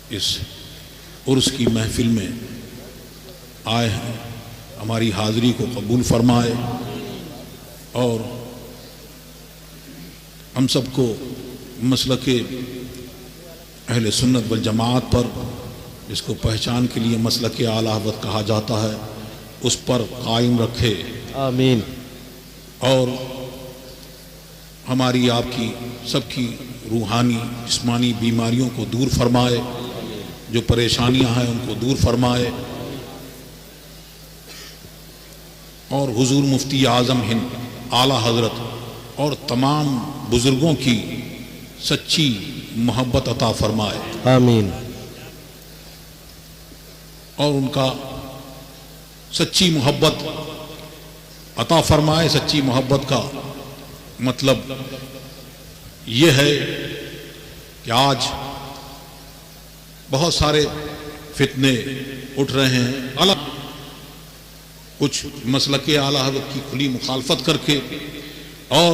اس عرس کی محفل میں آئے ہیں، ہماری حاضری کو قبول فرمائے اور ہم سب کو مسلک اہل سنت والجماعت پر، جس کو پہچان کے لیے مسلک اعلی حضرت کہا جاتا ہے، اس پر قائم رکھے، آمین۔ اور ہماری آپ کی سب کی روحانی جسمانی بیماریوں کو دور فرمائے، جو پریشانیاں ہیں ان کو دور فرمائے، اور حضور مفتی اعظم ہند اعلی حضرت اور تمام بزرگوں کی سچی محبت عطا فرمائے، آمین۔ اور ان کا سچی محبت عطا فرمائے۔ سچی محبت کا مطلب یہ ہے کہ آج بہت سارے فتنے اٹھ رہے ہیں، الگ کچھ مسلک اعلی حضرت کی کھلی مخالفت کر کے، اور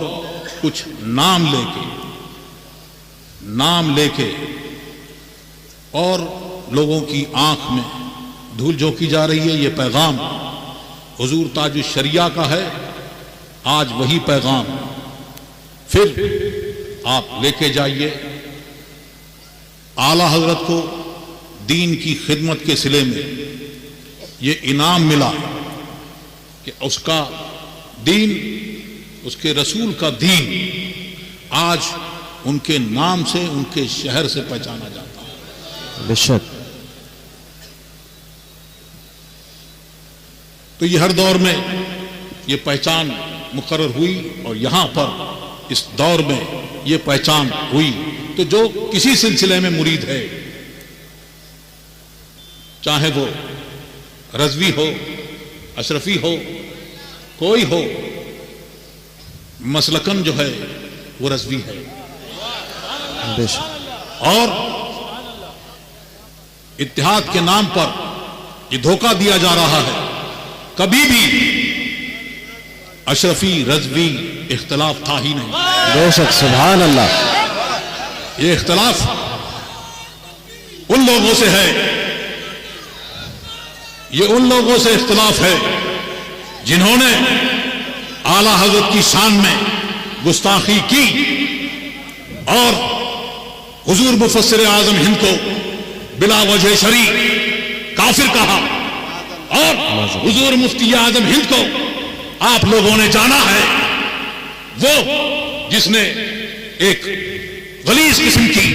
کچھ نام لے کے اور لوگوں کی آنکھ میں دھول جھونکی جا رہی ہے۔ یہ پیغام حضور تاج الشریعہ کا ہے، آج وہی پیغام پھر آپ لے کے جائیے۔ اعلی حضرت کو دین کی خدمت کے صلے میں یہ انعام ملا کہ اس کا دین، اس کے رسول کا دین آج ان کے نام سے، ان کے شہر سے پہچانا جاتا ہے۔ بے شک۔ تو یہ ہر دور میں یہ پہچان مقرر ہوئی، اور یہاں پر اس دور میں یہ پہچان ہوئی۔ تو جو کسی سلسلے میں مرید ہے، چاہے وہ رضوی ہو، اشرفی ہو، کوئی ہو، مسلکن جو ہے وہ رضوی ہے، بے شک۔ اور اتحاد کے نام پر یہ دھوکہ دیا جا رہا ہے۔ کبھی بھی اشرفی رضوی اختلاف تھا ہی نہیں۔ بے شک، سبحان اللہ۔ یہ اختلاف ان لوگوں سے ہے، یہ ان لوگوں سے اختلاف ہے جنہوں نے اعلی حضرت کی شان میں گستاخی کی اور حضور مفسر اعظم ہند کو بلا وجہ شرعی کافر کہا، اور حضور مفتی اعظم ہند کو آپ لوگوں نے جانا ہے وہ جس نے ایک غلیظ قسم کی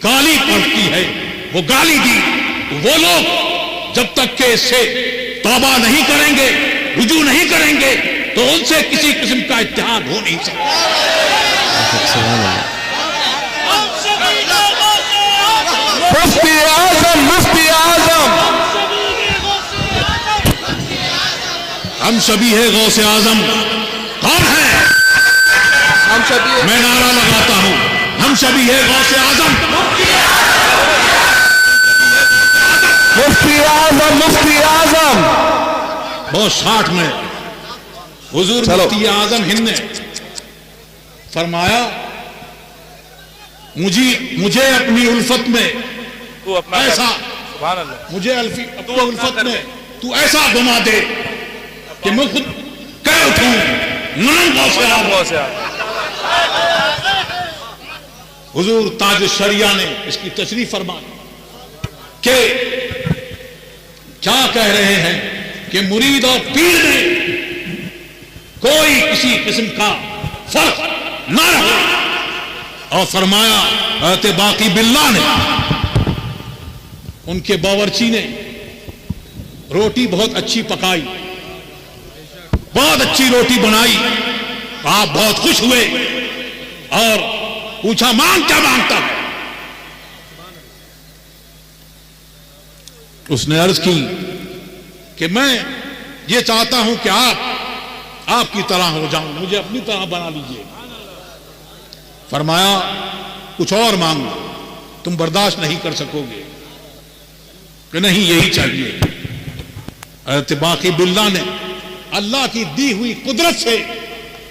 گالی پڑھتی ہے، وہ گالی دی۔ وہ لوگ جب تک کہ اس سے توبہ نہیں کریں گے، رجوع نہیں کریں گے، تو ان سے کسی قسم کا اتحاد ہو نہیں سکتا۔ سبحان اللہ۔ مفتی اعظم، مفتی اعظم، ہم شبیہ غوث اعظم کون ہیں؟ ہم شبیہ، میں نعرہ لگاتا ہوں، ہم شبیہ غوث اعظم، مفتی اعظم، مفتی اعظم۔ بہت 60 میں حضور مفتی اعظم ہند نے فرمایا، مجھے اپنی الفت میں ایسا، مجھے اپنی الفت میں تو ایسا گما دے کہ میں خود کہہ اٹھوں نام غوث اعظم۔ حضور تاج الشریعہ نے اس کی تشریح فرمائی کہ کیا کہہ رہے ہیں کہ مرید اور پیر میں کوئی کسی قسم کا فرق نہ رہے، اور فرمایا حضرت باقی باللہ نے، ان کے باورچی نے روٹی بہت اچھی پکائی، بہت اچھی روٹی بنائی، آپ بہت خوش ہوئے اور پوچھا مانگ کیا مانگتا ہے؟ اس نے عرض کی کہ میں یہ چاہتا ہوں کہ آپ کی طرح ہو جاؤں، مجھے اپنی طرح بنا لیجئے۔ فرمایا کچھ اور مانگو، تم برداشت نہیں کر سکو گے، کہ نہیں یہی چاہیے۔ حضرت باقی باللہ نے اللہ کی دی ہوئی قدرت سے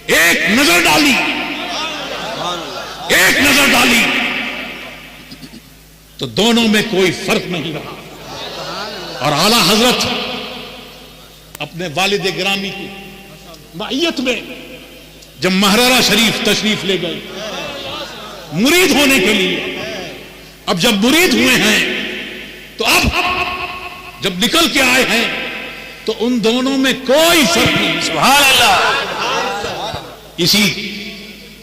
ایک نظر ڈالی، تو دونوں میں کوئی فرق نہیں رہا. اور اعلیٰ حضرت اپنے والد گرامی کی معیت میں جب مہرارہ شریف تشریف لے گئے مرید ہونے کے لیے، اب جب مرید ہوئے ہیں تو اب جب نکل کے آئے ہیں تو ان دونوں میں کوئی فرق نہیں. سبحان اللہ.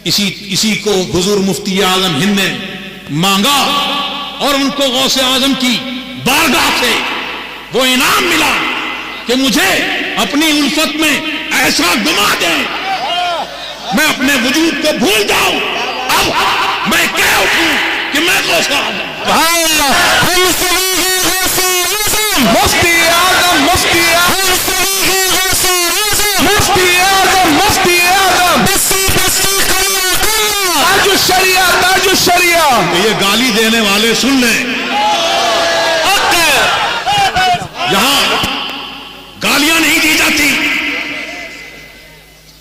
اسی کو حضور مفتی اعظم ہند نے مانگا اور ان کو غوث اعظم کی بارگاہ سے وہ انعام ملا کہ مجھے اپنی الفت میں ایسا گما دیں میں اپنے وجود کو بھول جاؤں. اب میں کہہ اٹھوں کہ میں غوث اعظم. سبحان اللہ. مفتی اعظم مفتی اعظم مفتی اعظم مفتی اعظم تاج الشریعہ تاج الشریعہ. یہ گالی دینے والے سن لیں، یہاں گالیاں نہیں دی جاتی.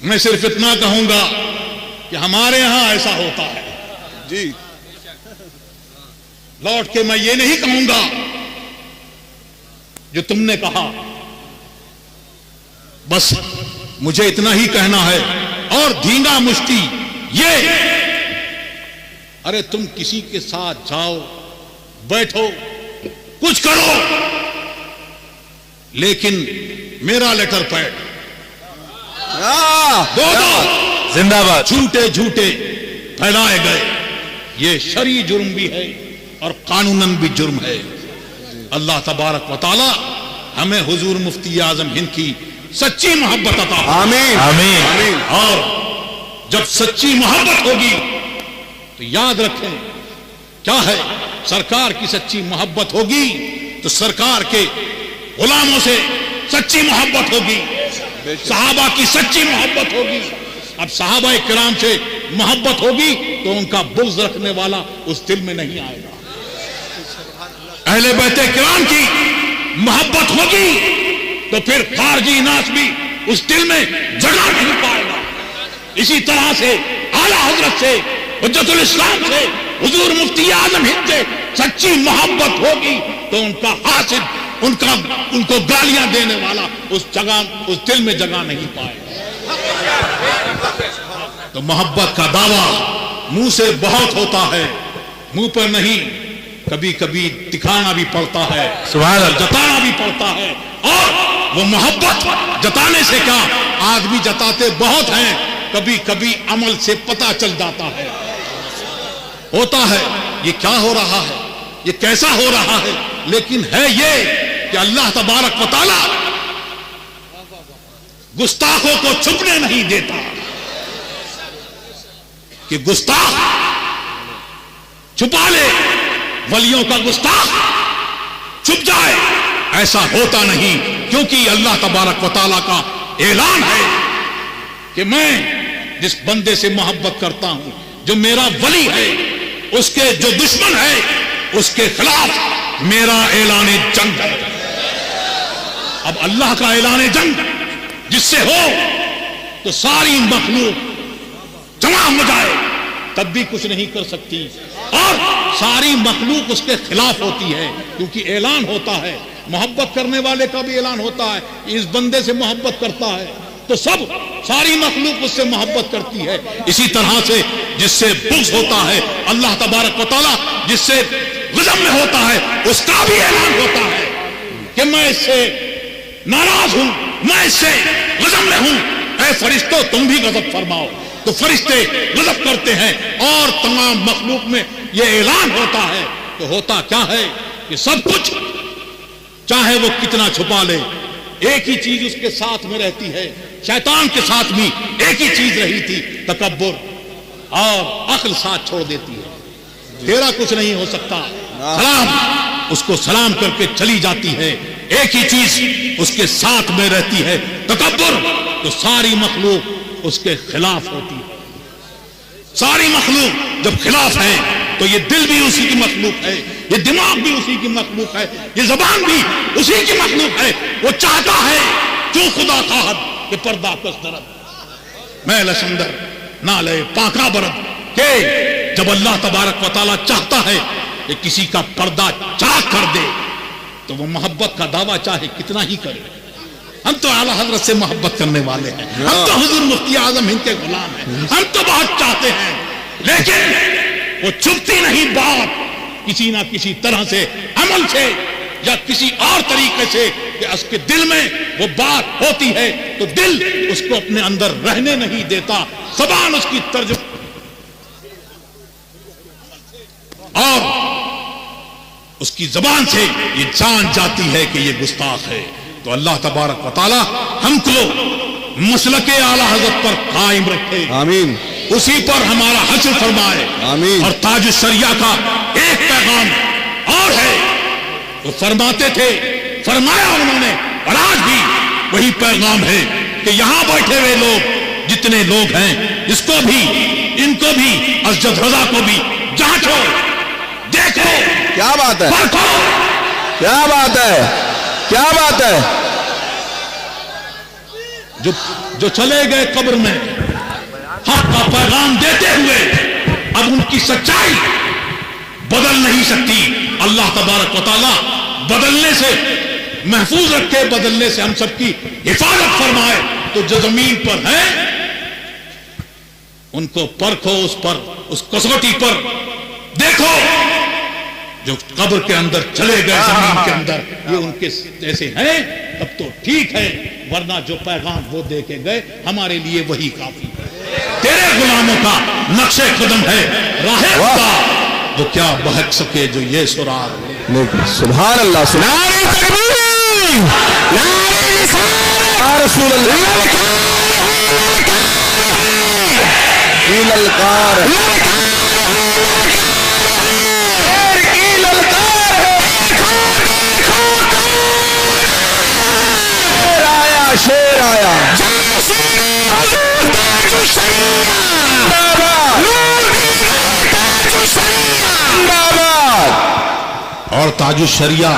میں صرف اتنا کہوں گا کہ ہمارے ہاں ایسا ہوتا ہے. جی لوٹ کے میں یہ نہیں کہوں گا جو تم نے کہا، بس مجھے اتنا ہی کہنا ہے. اور دھینگا مشتی یہ، ارے تم کسی کے ساتھ جاؤ بیٹھو کچھ کرو، لیکن میرا لیٹر پیڈ دو زندہ باد جھوٹے جھوٹے پھیلائے گئے، یہ شرعی جرم بھی ہے اور قانوناً بھی جرم ہے. اللہ تبارک و تعالی ہمیں حضور مفتی اعظم ہند کی سچی محبت عطا فرمائے. آمین آمین. اور جب سچی محبت ہوگی تو یاد رکھیں کیا ہے، سرکار کی سچی محبت ہوگی تو سرکار کے غلاموں سے سچی محبت ہوگی، صحابہ کی سچی محبت ہوگی. اب صحابہ کرام سے محبت ہوگی تو ان کا بغض رکھنے والا اس دل میں نہیں آئے گا. اہل بیت کرام کی محبت ہوگی تو پھر خارجی ناس بھی اس دل میں جگہ نہیں پائے گا. اسی طرح سے اعلیٰ حضرت سے، حجت الاسلام سے، حضور مفتی اعظم ہند سے سچی محبت ہوگی تو ان کا حاسد، ان کو گالیاں دینے والا اس دل میں جگہ نہیں پائے گا. تو محبت کا دعویٰ منہ سے بہت ہوتا ہے، منہ پر نہیں، کبھی کبھی دکھانا بھی پڑتا ہے، سبحان اللہ، جتانا بھی پڑتا ہے. اور وہ محبت جتانے سے کیا، آدمی جتاتے بہت ہیں، کبھی کبھی عمل سے پتہ چل جاتا ہے، ہوتا ہے یہ کیا ہو رہا ہے، یہ کیسا ہو رہا ہے. لیکن ہے یہ کہ اللہ تبارک و تعالی گستاخوں کو چھپنے نہیں دیتا کہ گستاخ چھپا لے، ولیوں کا گستاخ چھپ جائے، ایسا ہوتا نہیں. کیونکہ اللہ تبارک و تعالیٰ کا اعلان ہے کہ میں جس بندے سے محبت کرتا ہوں، جو میرا ولی ہے، اس کے جو دشمن ہے اس کے خلاف میرا اعلان جنگ ہے. اب اللہ کا اعلان جنگ جس سے ہو تو ساری مخلوق جمع ہو جائے تب بھی کچھ نہیں کر سکتی، اور ساری مخلوق اس کے خلاف ہوتی ہے کیونکہ اعلان ہوتا ہے. محبت کرنے والے کا بھی اعلان ہوتا ہے، اس بندے سے محبت کرتا ہے تو ساری مخلوق اس سے محبت کرتی ہے. اسی طرح سے جس سے بغض ہوتا ہے، اللہ تبارک و تعالیٰ جس سے غضب میں ہوتا ہے، اس کا بھی اعلان ہوتا ہے کہ میں اس سے ناراض ہوں، میں اس سے غضب میں ہوں. اے فرشتوں تم بھی غضب فرماؤ. تو فرشتے غضب کرتے ہیں اور تمام مخلوق میں یہ اعلان ہوتا ہے. تو ہوتا کیا ہے کہ سب کچھ چاہے وہ کتنا چھپا لے، ایک ہی چیز اس کے ساتھ میں رہتی ہے. شیطان کے ساتھ بھی ایک ہی چیز رہی تھی، تکبر، اور عقل ساتھ چھوڑ دیتی ہے. تیرا کچھ نہیں ہو سکتا، سلام، اس کو سلام کر کے چلی جاتی ہے. ایک ہی چیز اس کے ساتھ میں رہتی ہے، تکبر. تو ساری مخلوق اس کے خلاف ہوتی ہے. ساری مخلوق جب خلاف ہے تو یہ دل بھی اسی کی مخلوق ہے، یہ دماغ بھی اسی کی مخلوق ہے، یہ زبان بھی اسی کی مخلوق ہے. وہ چاہتا ہے جو خدا خواہد کہ پردہ کس درد میں لسندر نہ لے پاکا برد، کہ جب اللہ تبارک و تعالیٰ چاہتا ہے کہ کسی کا پردہ چاک کر دے تو وہ محبت کا دعویٰ چاہے کتنا ہی کرے. ہم تو اعلیٰ حضرت سے محبت کرنے والے ہیں, ہم تو حضور مفتی اعظم ہند کے غلام ہیں, ہم تو بہت چاہتے ہیں, لیکن وہ چھپتی نہیں بات کسی نہ کسی طرح سے, عمل سے یا کسی اور طریقے سے, کہ اس کے دل میں وہ بات ہوتی ہے تو دل اس کو اپنے اندر رہنے نہیں دیتا, زبان اس کی ترجمہ اور اس کی زبان سے یہ جان جاتی ہے کہ یہ گستاخ ہے. تو اللہ تبارک و تعالی ہم کو مسلک اعلیٰ حضرت پر قائم رکھے, آمین, اسی پر ہمارا حشر فرمائے, آمین. اور تاج الشریعہ کا ایک پیغام اور ہے, وہ فرماتے تھے, فرمایا انہوں نے, اور آج بھی وہی پیغام ہے کہ یہاں بیٹھے ہوئے لوگ جتنے لوگ ہیں, اس کو بھی, ان کو بھی, اسجد رضا کو بھی جانچو, دیکھو, کیا بات ہے, پرکھو, کیا بات ہے, کیا بات ہے. جو چلے گئے قبر میں حق کا پیغام دیتے ہوئے, اب ان کی سچائی بدل نہیں سکتی. اللہ تبارک و تعالیٰ بدلنے سے محفوظ رکھے, بدلنے سے ہم سب کی حفاظت فرمائے. تو جو زمین پر ہیں ان کو پرکھو, اس پر, اس کسوٹی پر دیکھو. جو قبر کے اندر چلے گئے زمین کے اندر, یہ ان کے جیسے ہیں تب تو ٹھیک ہے, ورنہ جو پیغام وہ دے کے گئے ہمارے لیے وہی کافی ہے. تیرے غلاموں کا نقش قدم ہے راہ خدا, وہ کیا بہک سکے جو یہ سراغ. سبحان اللہ, سبحان تکبیر, نعرہ رسالت, یا رسول اللہ, للکار, شیر آیا, اور تاج الشریعہ,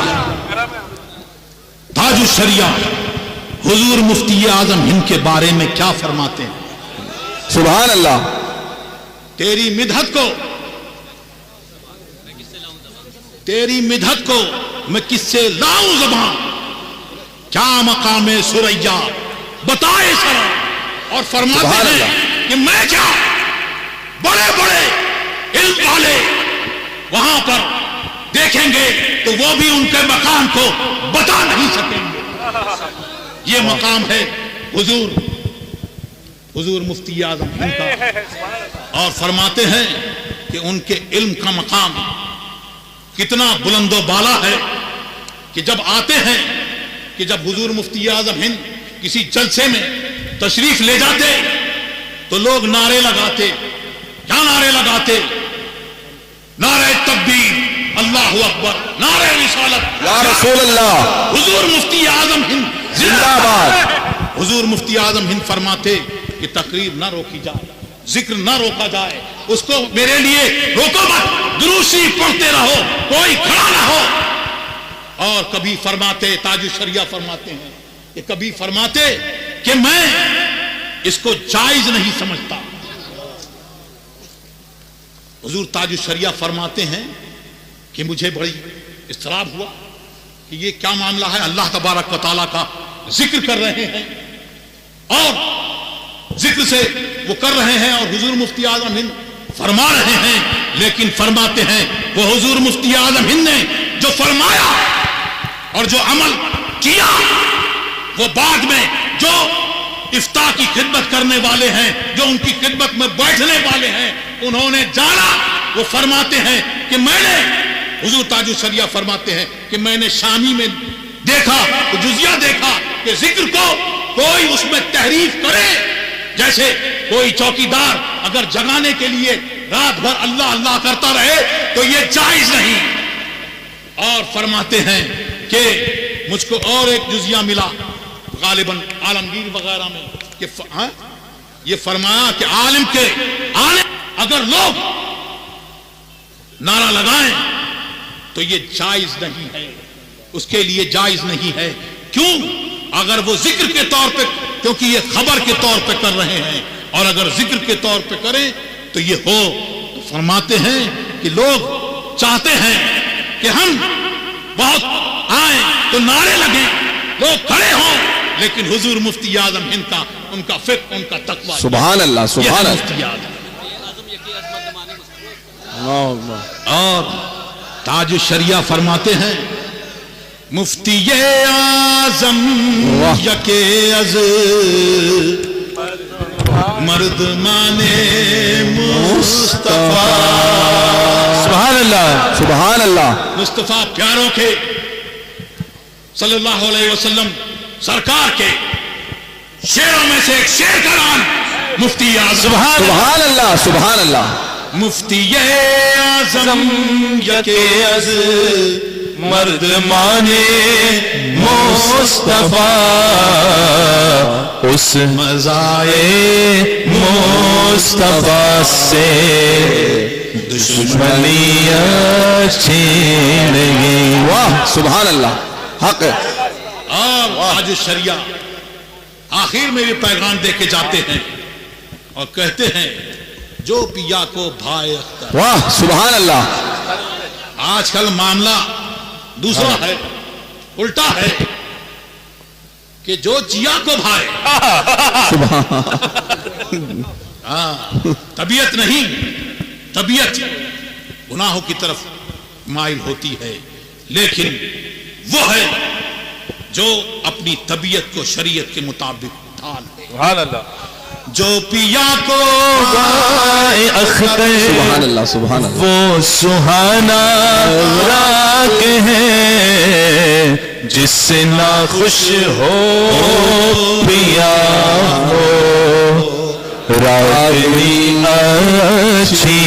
تاج الشریعہ حضور مفتی اعظم ہند کے بارے میں کیا فرماتے ہیں. سبحان اللہ. تیری مدحت کو, تیری مدحت کو میں کس سے لاؤں زبان, کیا مقام سریا بتائے سرا. اور فرماتے ہیں کہ میں کیا, بڑے بڑے علم والے وہاں پر دیکھیں گے تو وہ بھی ان کے مقام کو بتا نہیں سکیں گے. یہ مقام ہے حضور مفتی اعظم ہند کا. اور فرماتے ہیں کہ ان کے علم کا مقام کتنا بلند و بالا ہے کہ جب آتے ہیں, کہ جب حضور مفتی اعظم ہند کسی جلسے میں تشریف لے جاتے تو لوگ نعرے لگاتے. کیا نعرے لگاتے؟ نعرہ تکبیر, اللہ اکبر, نعرہ رسالت, یا رسول اللہ, حضور مفتی اعظم ہند زندہ باد. حضور مفتی اعظم ہند فرماتے کہ تقریر نہ روکی جائے, ذکر نہ روکا جائے, اس کو میرے لیے روکو مت, درود شریف پڑھتے رہو, کوئی کھڑا نہ ہو. اور کبھی فرماتے, تاج الشریعہ فرماتے ہیں کہ کبھی فرماتے کہ میں اس کو جائز نہیں سمجھتا. حضور تاج الشریعہ فرماتے ہیں کہ مجھے بڑی اضطراب ہوا کہ یہ کیا معاملہ ہے. اللہ تبارک و تعالیٰ کا ذکر کر رہے ہیں اور ذکر سے وہ کر رہے ہیں, اور حضور مفتی اعظم ہند فرما رہے ہیں, لیکن فرماتے ہیں وہ حضور مفتی اعظم ہند نے جو فرمایا اور جو عمل کیا, وہ بعد میں جو افتاء کی خدمت کرنے والے ہیں, جو ان کی خدمت میں بیٹھنے والے ہیں, انہوں نے جانا. وہ فرماتے ہیں کہ میں نے, حضور تاج الشریعہ فرماتے ہیں کہ میں نے شامی میں دیکھا, جزیہ دیکھا کہ ذکر کو کوئی اس میں تحریف کرے, جیسے کوئی چوکیدار اگر جگانے کے لیے رات بھر اللہ اللہ کرتا رہے تو یہ جائز نہیں. اور فرماتے ہیں کہ مجھ کو اور ایک جزیہ ملا غالباً عالمگیر وغیرہ میں, کہ یہ فرمایا کہ عالم اگر لوگ نعرہ لگائیں تو یہ جائز نہیں ہے, اس کے لیے جائز نہیں ہے. کیوں؟ اگر وہ ذکر کے طور پہ, کیونکہ یہ خبر کے طور پہ کر رہے ہیں, اور اگر ذکر کے طور پہ کریں تو یہ ہو. تو فرماتے ہیں کہ لوگ چاہتے ہیں کہ ہم بہت آئیں تو نعرے لگیں، لوگ کھڑے ہوں، لیکن حضور مفتی اعظم ہند کا ان کا فقہ، ان کا تقوی، سبحان اللہ سبحان اللہ. مفتی اعظم. اور تاج الشریعہ فرماتے ہیں مفتی اعظم یکے از مردمان مصطفیٰ. سبحان اللہ سبحان اللہ. مصطفیٰ پیاروں کے صلی اللہ علیہ وسلم سرکار کے شعروں میں سے ایک شعر کا نام مفتی اعظم. سبحان اللہ سبحان اللہ. مفتی اعظم یکے از مردمان مصطفیٰ اس مزائے مصطفیٰ سے دشمنیاں چھین گئی. واہ سبحان اللہ. حق ہے. اور تاج الشریعہ آخر میں بھی پیغام دے کے جاتے ہیں اور کہتے ہیں جو پیا کو بھائے اختر. واہ سبحان اللہ. آج کل معاملہ دوسرا ہے، الٹا ہے کہ جو چیا کو بھائے. طبیعت نہیں، طبیعت گناہوں کی طرف مائل ہوتی ہے، لیکن وہ ہے جو اپنی طبیعت کو شریعت کے مطابق ڈھال دے. سبحان اللہ. جو پیا کو بھائے اختر سبحان اللہ سبحان اللہ. وہ سہانا راگ ہے جس سے ناخوش ہو پیا ہو راگنی اچھی